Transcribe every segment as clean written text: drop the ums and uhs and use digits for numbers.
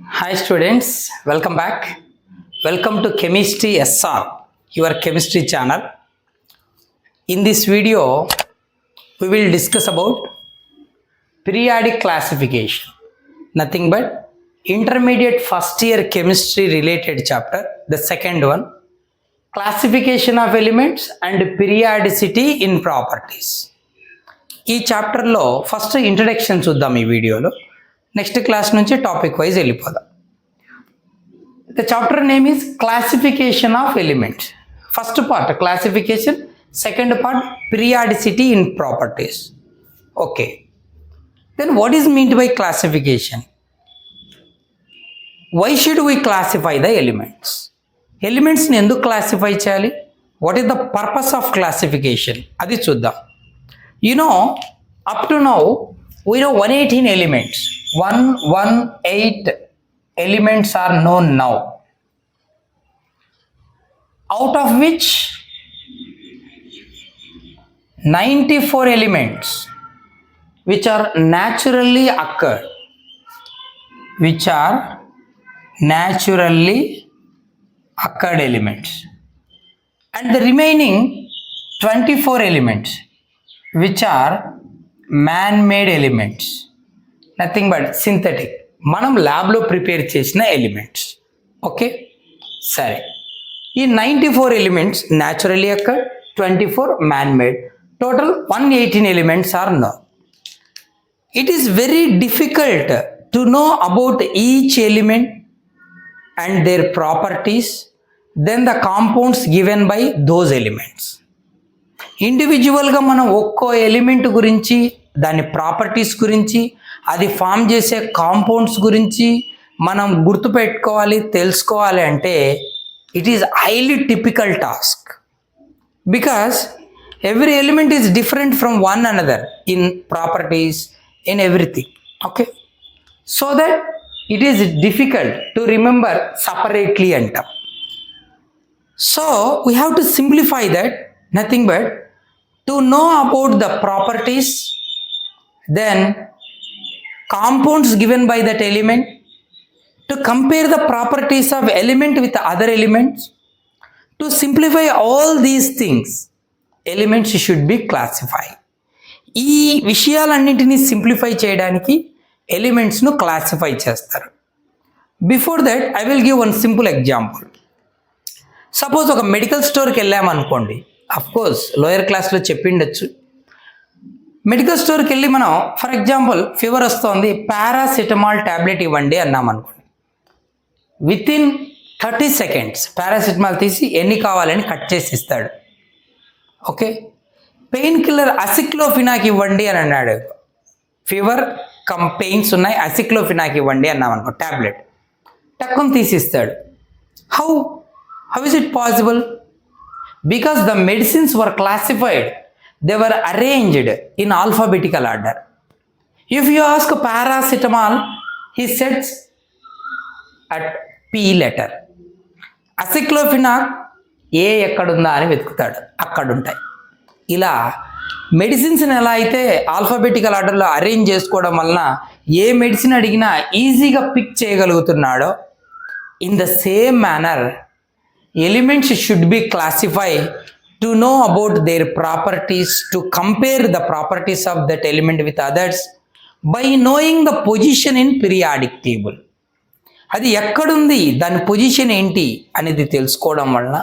Hi students, welcome back. Welcome to Chemistry SR, your chemistry channel. In this video, we will discuss about periodic classification. Nothing but intermediate first year chemistry related chapter, the second one, classification of elements and periodicity in properties. ఈ చాప్టర్లో first introduction చూద్దాం ఈ వీడియోలో. Next class నుంచి topic wise వెళ్ళిపోదాం. The chapter name is classification of elements. First part classification, second part periodicity in properties. Okay. Then what is meant by classification? Why should we classify the elements? Elements ni enduku classify cheyali? What is the purpose of classification? Adi chuddam. You know, up to now we know 118 elements. 118 elements are known now, out of which 94 elements which are naturally occurred, elements, and the remaining 24 elements which are man-made elements, nothing but synthetic, మనం ల్యాబ్లో prepare చేసిన elements. Okay, సరే. ఈ 94 elements naturally occur, 24 man made, total 118 elements are known. It is very difficult to know about each element and their properties, then the compounds given by those elements. ఇండివిజువల్గా మనం ఒక్కో element గురించి, దాని properties గురించి, అది form చేసే compounds గురించి మనం గుర్తుపెట్టుకోవాలి, తెలుసుకోవాలి అంటే it is highly typical task, because every element is different from one another in properties, in everything. Okay, so that it is difficult to remember separately అంటాం. So we have to simplify that, nothing but to know about the properties, then compounds given by that element, to compare the properties of element with other elements, to simplify all these things, elements should be classified. ఈ విషయాలన్నింటినీ simplify చేయడానికి ఎలిమెంట్స్ను classify చేస్తారు. Before that I will give one simple example. Suppose ఒక medical స్టోర్కి వెళ్ళామనుకోండి, of course lower క్లాస్లో చెప్పిండొచ్చు. Medical స్టోర్కి వెళ్ళి మనం ఫర్ ఎగ్జాంపుల్ ఫీవర్ వస్తుంది, పారాసిటమాల్ ట్యాబ్లెట్ ఇవ్వండి అన్నాం అనుకోండి. విత్ ఇన్ 30 seconds పారాసిటమాల్ తీసి ఎన్ని కావాలని కట్ చేసి ఇస్తాడు. ఓకే, పెయిన్ కిల్లర్ అసిక్లోఫినాక్ ఇవ్వండి అని అన్నాడు. ఫీవర్ కమ్ పెయిన్స్ ఉన్నాయి, అసిక్లోఫినాక్ ఇవ్వండి అన్నాం అనుకో, ట్యాబ్లెట్ టక్కుని తీసిస్తాడు. How is it possible? Because the medicines were classified, they were arranged in alphabetical order. If you ask paracetamol, he sets at P letter. Aceclofenac ఏ ఎక్కడుందా అని వెతుకుతాడు, అక్కడుంటాయి. ఇలా మెడిసిన్స్ని ఎలా అయితే ఆల్ఫాబెటికల్ ఆర్డర్లో అరేంజ్ చేసుకోవడం వలన ఏ మెడిసిన్ అడిగినా ఈజీగా పిక్ చేయగలుగుతున్నాడో, in the same manner elements should be classified to know about their properties, to compare the properties of that element with others by knowing the position in periodic table. అది ఎక్కడుంది, దాని position ఏంటి అనేది తెలుసుకోవడం వలన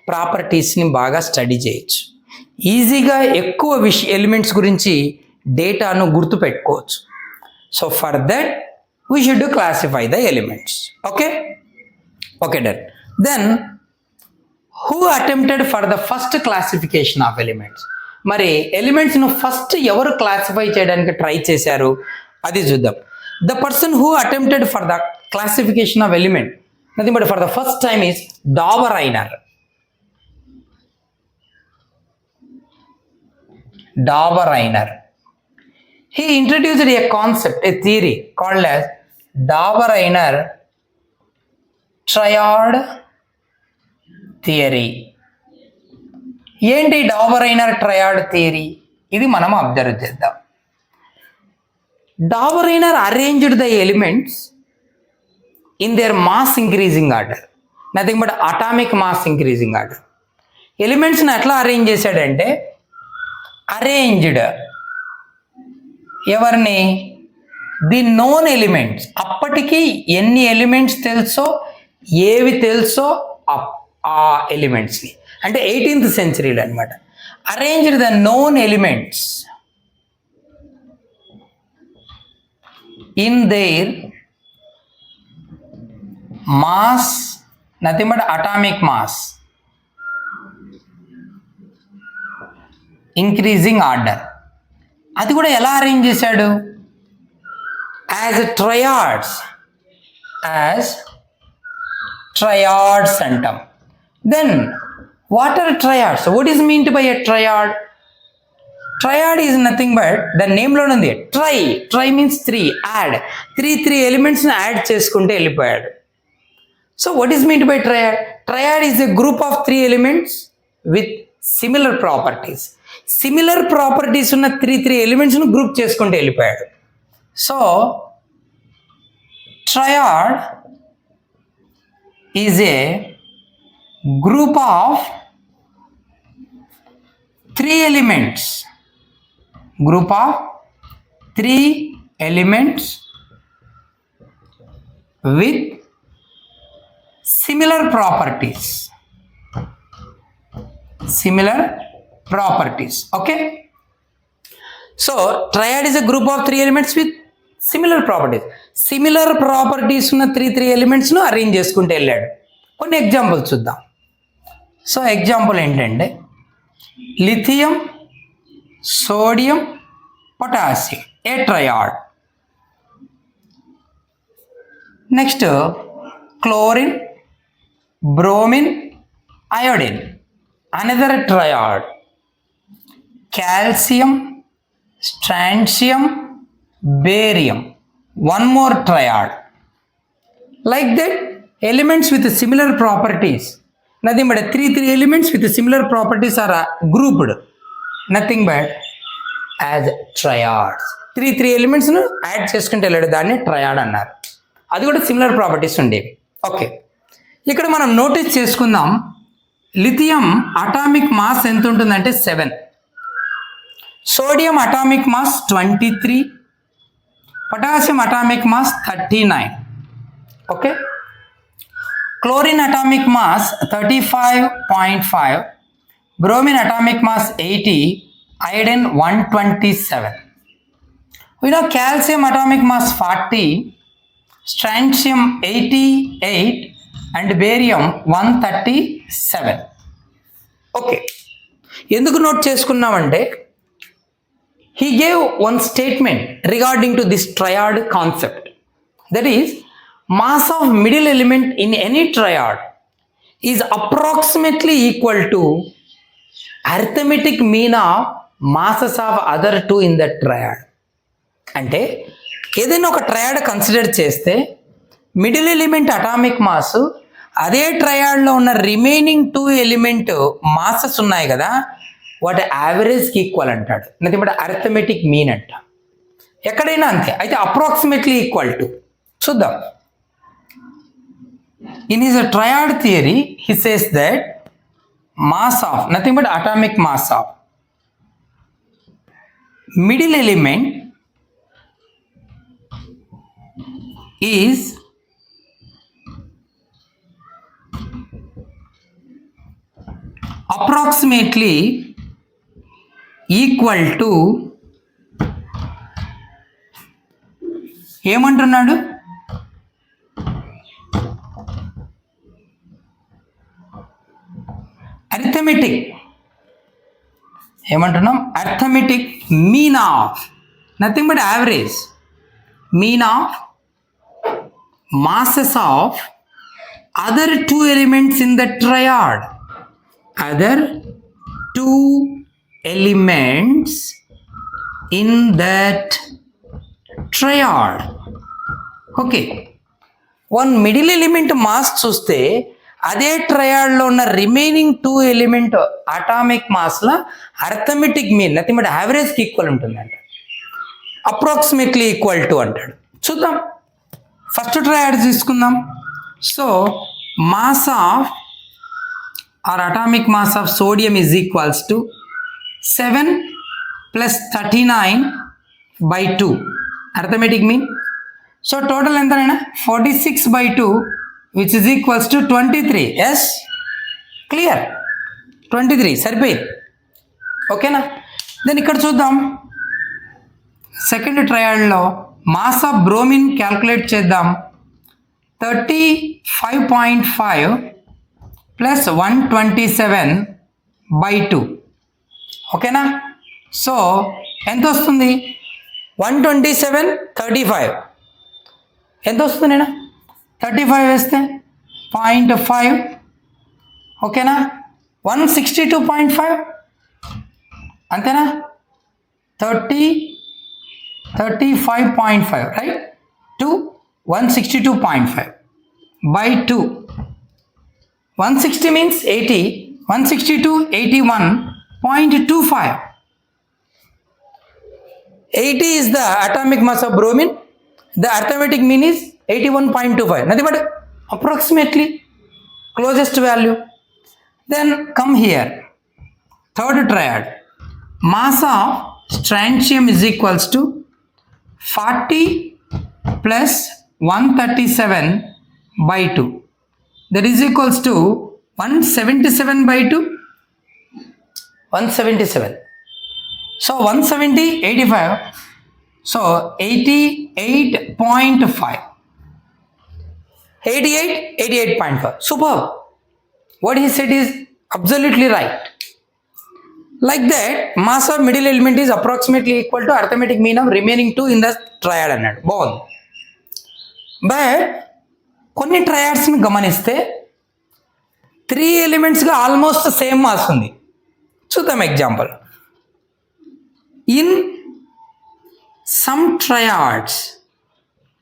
ప్రాపర్టీస్ని బాగా study చేయొచ్చు. ఈజీగా ఎక్కువ ఎలిమెంట్స్ గురించి డేటాను గుర్తుపెట్టుకోవచ్చు. So for that we should classify the elements. Okay, done. Then who attempted for the first classification of elements? మరి ఎలిమెంట్స్ను ఫస్ట్ ఎవరు క్లాసిఫై చేయడానికి ట్రై చేశారు అది చూద్దాం. The person who attempted for the classification of element, nothing but for the first time is Dobereiner. He introduced a concept, a theory called as Dauber-Reiner triad theory. ఏంటి Dobereiner triad theory? ఇది మనం observe చేద్దాం. Dobereiner arranged the elements in their mass increasing order, nothing but atomic mass increasing order. ఎలిమెంట్స్ని ఎట్లా arrange చేశాడంటే arranged ఎవరిని the known elements, అప్పటికి ఎన్ని elements తెలుసో ఏవి తెలుసో ఆ ఎలిమెంట్స్ని, అంటే 18th centuryలో అనమాట. Arranged the known elements in their mass, nothing but atomic mass increasing order. అది కూడా ఎలా అరేంజ్ చేశాడు? యాజ్ ట్రయాడ్స్ అంటాం. Then what are triads? What is meant by a triad? Triad is nothing but దాని నేమ్లోనే ఉంది tri means 3, add 3 ఎలిమెంట్స్ని add చేసుకుంటే వెళ్ళిపోయాడు. So what is meant by triad? Triad is a group of 3 elements with similar properties. Similar properties ఉన్న 3 ఎలిమెంట్స్ను group చేసుకుంటే వెళ్ళిపోయాడు. So triad is a group of 3 elements, group of 3 elements with similar properties. Okay, so triad is a group of 3 elements with similar properties ఉన్న 3 elements ను arrange చేసుకుంటూ వెళ్ళాడు. కొన్ని examples చూద్దాం. సో ఎగ్జాంపుల్ ఏంటంటే lithium, sodium, potassium, a triad. Next chlorine, bromine, iodine, another triad. Calcium, strontium, barium, one more triad. Like that elements with similar properties, nothing but 3 elements with similar properties are grouped, nothing but as triads. 3 ఎలిమెంట్స్ను add చేసుకుంటే వెళ్ళాడు, దాన్ని triad అన్నారు. అది కూడా similar properties ఉండేవి. Okay, ఇక్కడ మనం నోటీస్ చేసుకుందాం. లిథియం అటామిక్ మాస్ ఎంత ఉంటుందంటే 7, sodium atomic mass 23, potassium atomic mass 39. Okay, chlorine atomic mass 35.5, bromine atomic mass 80, iodine 127. We know calcium atomic mass 40, strontium 88 and barium 137. Okay, ఎందుకు నోట్ చేసుకున్నామంటే he gave one statement regarding to this triad concept, that is mass of middle element in any triad is approximately equal to arithmetic mean of masses of other 2 in the triad. అంటే ఏదైనా ఒక triad consider చేస్తే middle element atomic mass అదే ట్రయాడ్లో ఉన్న remaining 2 element masses ఉన్నాయి కదా, వాటి యావరేజ్కి ఈక్వల్ అంటాడు. నథింగ్ బట్ అరిథమెటిక్ మీన్ అంట. ఎక్కడైనా అంతే. అయితే అప్రాక్సిమేట్లీ ఈక్వల్ టు చూద్దాం. In his triad theory, he says that mass of, nothing but atomic mass of middle element is approximately equal to ఏమంటున్నాడు? అరిథమెటిక్ ఏమంటున్నాం? Arithmetic mean of, nothing but average mean of masses of other 2 elements in the triad. Other 2 elements in that triad. Okay, one middle element mass చూస్తే అదే ట్రయాడ్లో ఉన్న remaining 2 element atomic మాస్ల arithmetic mean nothing but యావరేజ్కి equal ఉంటుందంట. Approximately equal to అంటాడు. చూద్దాం, first triad తీసుకుందాం. So mass of or atomic mass of sodium is equals to 7 plus 39 by 2. Arithmetic mean. So total ఎంతనైనా 46 by 2 which is equals to 23. Yes, clear. 23 సరిపోయింది. ఓకేనా? Then ఇక్కడ చూద్దాం. Second ట్రయాడ్లో mass of bromine calculate చేద్దాం. 35.5 plus 127 by 2. ఓకేనా? So ఎంత వస్తుంది? 127 35 ఎంత వస్తుంది నేను 35 వేస్తే 0.5. ఓకేనా? 162.5 అంతేనా? 35.5 right to 162.5 by 2. 160 means 80, 162 81.25. 80 is the atomic mass of bromine. The arithmetic mean is 81.25. Nothing but approximately closest value. Then come here. Third triad. Mass of strontium is equals to 40 plus 137 by 2. That is equals to 177 by 2. 177. So 170, 85. So 88.5. 88.5. Superb. What he said is absolutely right. Like that, mass of middle element is approximately equal to arithmetic mean of remaining two in the triad అన్నాడు. బాగుంది. But కొన్ని ట్రయాడ్స్ని గమనిస్తే 3 ఎలిమెంట్స్గా almost same mass ఉంది. చూద్దాం example. In some triads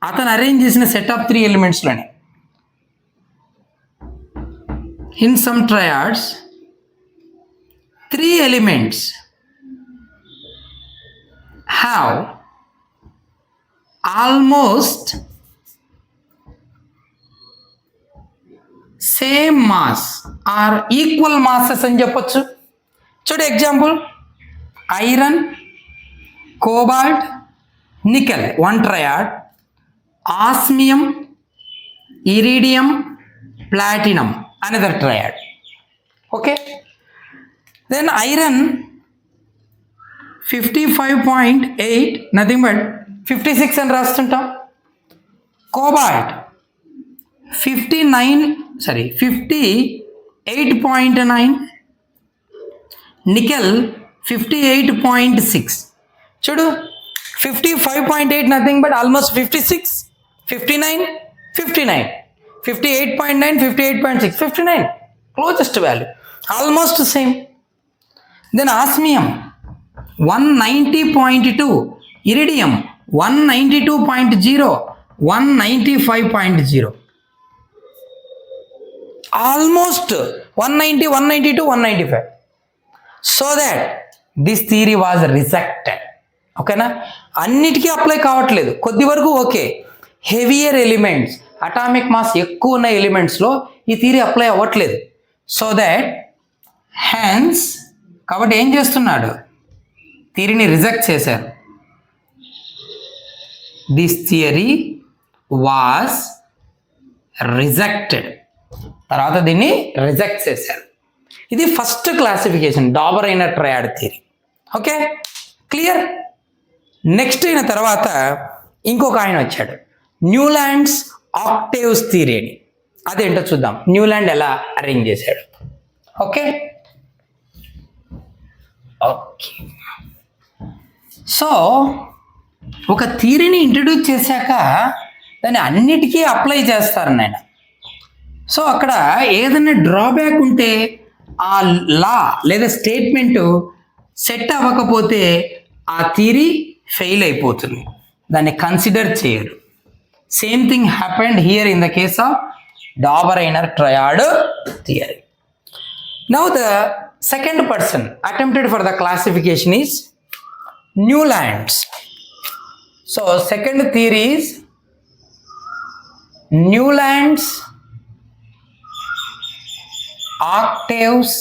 అతను arrange చేసిన set of 3 ఎలిమెంట్స్లోనే in some triads 3 elements have almost same mass or equal masses అని చెప్పొచ్చు. చూడు example, iron, cobalt, nickel 1 triad, osmium, iridium, platinum another triad. Okay, then iron 55.8 nothing but 56 అని రాస్తుంటాం. cobalt 58.9, nickel 58.6. చూడు 55.8 nothing but almost 56, 59, 59, 58.9, 58.6, 59, closest value, almost same. Then osmium 190.2, iridium 192.0, 195.0, almost 190, 192, 195. So that this theory was rejected. ఓకేనా? అన్నిటికీ apply కావట్లేదు, కొద్ది వరకు okay. Heavier elements, atomic mass ఎక్కువ ఉన్న ఎలిమెంట్స్లో ఈ థియరీ అప్లై అవ్వట్లేదు. సో దాట్ హ్యాన్స్ కాబట్టి ఏం చేస్తున్నాడు, థియరీని రిజెక్ట్ చేశారు. This theory was rejected. తర్వాత దీన్ని రిజెక్ట్ చేశారు. ఇది first classification, Dobereiner triad theory. Okay, clear. Next అయిన తర్వాత ఇంకొక ఆయన వచ్చాడు, న్యూలాండ్స్ ఆక్టేవ్స్ థియరీ అని. అదేంటో చూద్దాం, న్యూలాండ్ ఎలా అరేంజ్ చేశాడు. ఓకే ఓకే సో ఒక థియరీని ఇంట్రడ్యూస్ చేశాక దాన్ని అన్నిటికీ అప్లై చేస్తారు నాయన. సో అక్కడ ఏదైనా డ్రాబ్యాక్ ఉంటే ఆ లా లేదా స్టేట్మెంట్ సెట్ అవ్వకపోతే ఆ థియరీ ఫెయిల్ అయిపోతుంది, దాన్ని కన్సిడర్ చేయరు. Same thing happened here in the case of Dobereiner triad theory. Now the second person attempted for the classification is Newlands. So second theory is Newlands octaves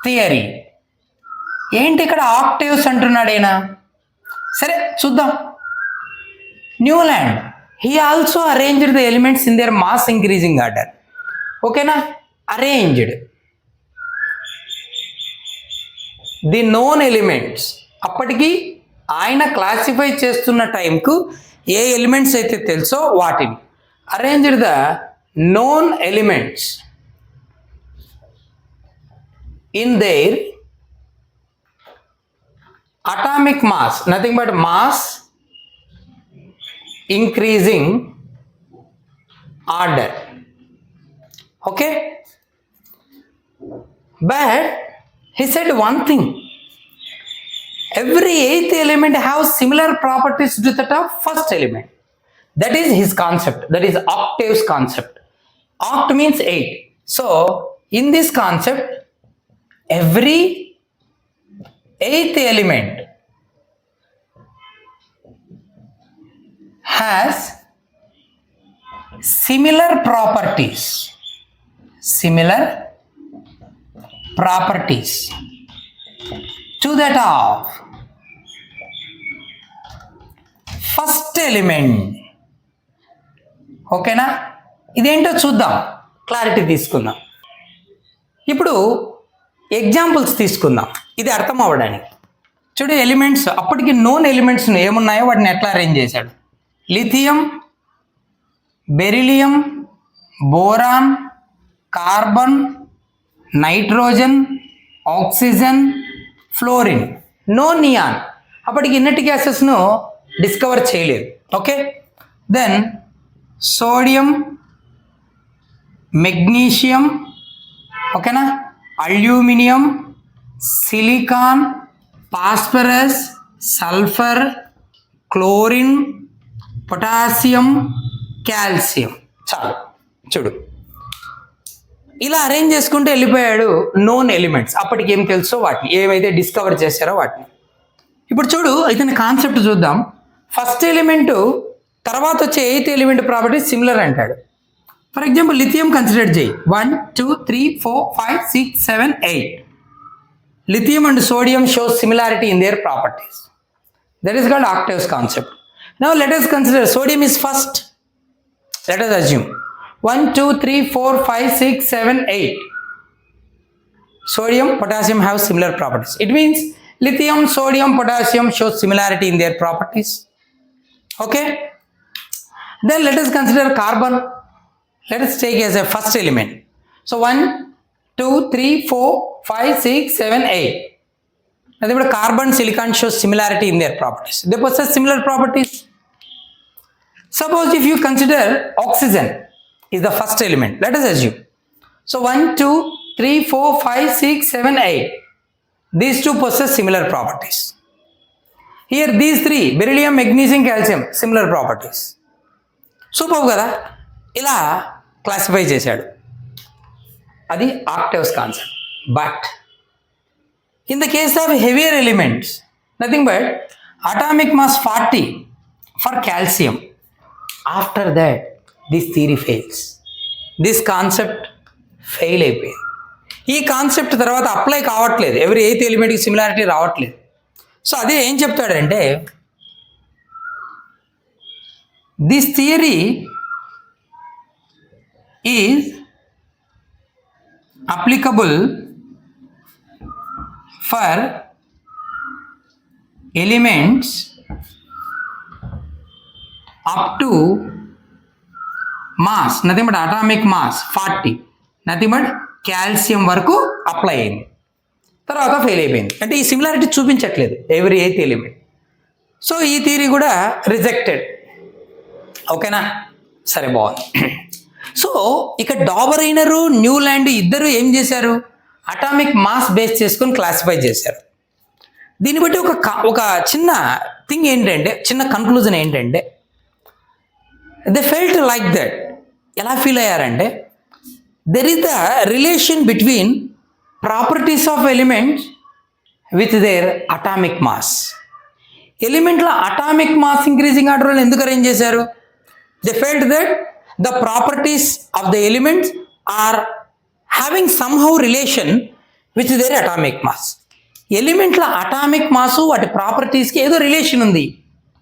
theory. ఏంటి ఇక్కడ octaves అంటున్నాడు ఈయన? సరే చూద్దాం. Newland, he also arranged the elements in their mass increasing order. ఓకేనా? Arranged the known elements. అప్పటికి ఆయన classify చేస్తున్న టైంకు ఏ ఎలిమెంట్స్ అయితే తెలుసో వాటిని arranged the known elements in their atomic mass, nothing but mass increasing order. Okay, but he said one thing: every eighth element have similar properties to that of first element. That is his concept, that is octaves concept. Oct means 8. So in this concept, every eighth element has similar properties to that of first element. ఓకేనా? ఇదేంటో చూద్దాం, clarity తీసుకుందాం. ఇప్పుడు examples తీసుకుందాం ఇది అర్థం అవ్వడానికి. చూడు, ఎలిమెంట్స్ అప్పటికి నోన్ ఎలిమెంట్స్ ఏమున్నాయో వాటిని ఎట్లా అరేంజ్ చేశాడు. Lithium, beryllium, boron, carbon, nitrogen, oxygen, fluorine, no neon. అప్పటికి ఇన్నట్ గ్యాసెస్ను డిస్కవర్ చేయలేదు. ఓకే, దెన్ సోడియం, మెగ్నీషియం, ఓకేనా, aluminium, silicon, phosphorus, sulphur, chlorine, potassium, calcium. చాలు, చూడు ఇలా అరేంజ్ చేసుకుంటూ వెళ్ళిపోయాడు నోన్ ఎలిమెంట్స్. అప్పటికి ఏం తెలుసో వాటిని, ఏవైతే డిస్కవర్ చేశారో వాటిని. ఇప్పుడు చూడు, ఇతని కాన్సెప్ట్ చూద్దాం. ఫస్ట్ ఎలిమెంటు తర్వాత వచ్చే ఎయిత్ ఎలిమెంట్ ప్రాపర్టీస్ సిమిలర్ అంటాడు. ఫర్ ఎగ్జాంపుల్ లిథియం కన్సిడర్ చేయి. 1 2 3 4 5 6 7 8. Lithium and sodium show similarity in their properties. That is called octaves concept. Now let us consider sodium is first. Let us assume 1 2 3 4 5 6 7 8. Sodium, potassium have similar properties. It means lithium, sodium, potassium show similarity in their properties. Okay. Then let us consider carbon. Let us take as a first element. So 1 2 3 4 5 6 7 8. Now carbon, silicon shows similarity in their properties. They possess similar properties. Suppose if you consider oxygen is the first element. Let us assume. So 1 2 3 4 5 6 7 8. These two possess similar properties. Here these three, beryllium, magnesium, calcium, similar properties. Super కదా? ఇలా classify చేశాడు. అది octaves concept. But in the case of heavier elements, nothing but atomic mass 40 for calcium. After that this theory fails. This concept fail అయిపోయింది. ఈ concept తర్వాత apply కావట్లేదు, ఎవరి eighth ఎలిమెంట్కి similarity రావట్లేదు. సో అదే ఏం చెప్తాడంటే, this theory is applicable for elements up to mass, nothing but atomic mass 40, nothing but calcium వరకు అప్లై అయింది. తర్వాత ఫెయిల్ అయిపోయింది. అంటే ఈ సిమిలారిటీ చూపించట్లేదు ఎవరి ఎయిత్ ఎలిమెంట్. సో ఈ థియరీ కూడా రిజెక్టెడ్. ఓకేనా? సరే, బాగుంది. సో ఇక డాబరైనరు, న్యూలాండ్ ఇద్దరు ఏం చేశారు? అటామిక్ మాస్ బేస్ చేసుకొని క్లాసిఫై చేశారు. దీన్ని బట్టి ఒక చిన్న థింగ్ ఏంటంటే, చిన్న కన్క్లూజన్ ఏంటంటే, దే ఫెల్ట్ లైక్ దట్. ఎలా ఫీల్ అయ్యారంటే, there is the relation between properties of elements with their atomic mass. ఎలిమెంట్లో అటామిక్ మాస్ ఇంక్రీజింగ్ ఆర్డర్లో ఎందుకు అరేంజ్ చేశారు? They felt that the properties of the elements are having somehow relation with their atomic mass. ఎలిమెంట్ల atomic mass వాటి ప్రాపర్టీస్కి ఏదో relation ఉంది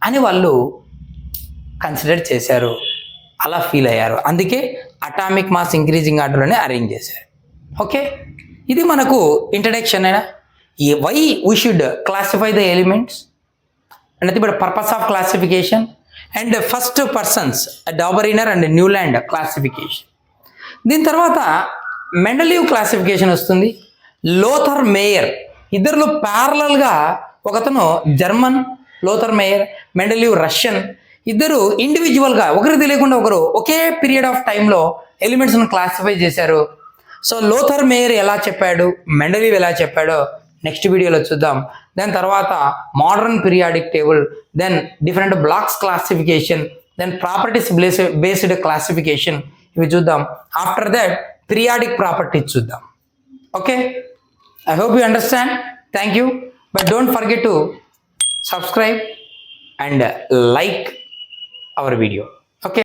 అని వాళ్ళు కన్సిడర్ చేశారు, అలా ఫీల్ అయ్యారు. అందుకే అటామిక్ మాస్ ఇంక్రీజింగ్ ఆర్డర్లోనే అరేంజ్ చేశారు. ఓకే, ఇది మనకు ఇంట్రడక్షన్ అయినా why we should classify the elements nothing but purpose of classification and first persons Dobereiner and Newland classification. దీని తర్వాత మెండలీవ్ క్లాసిఫికేషన్ వస్తుంది. లోథర్ మేయర్ ఇద్దరిలో ప్యారలల్గా ఒకతను German Lothar Meyer, Mendeleev Russian, ఇద్దరు ఇండివిజువల్గా ఒకరికి తెలియకుండా ఒకరు ఒకే పీరియడ్ ఆఫ్ టైంలో ఎలిమెంట్స్ను క్లాసిఫై చేశారు. సో లోథర్ మేయర్ ఎలా చెప్పాడు, మెండలీవ్ ఎలా చెప్పాడో నెక్స్ట్ వీడియోలో చూద్దాం. దాని తర్వాత modern periodic table, then different blocks classification, then properties based classification, ఇవి చూద్దాం. ఆఫ్టర్ దట్ పీరియాడిక్ ప్రాపర్టీస్ చూద్దాం. Okay, I hope you understand. Thank you. But don't forget to subscribe and like our video.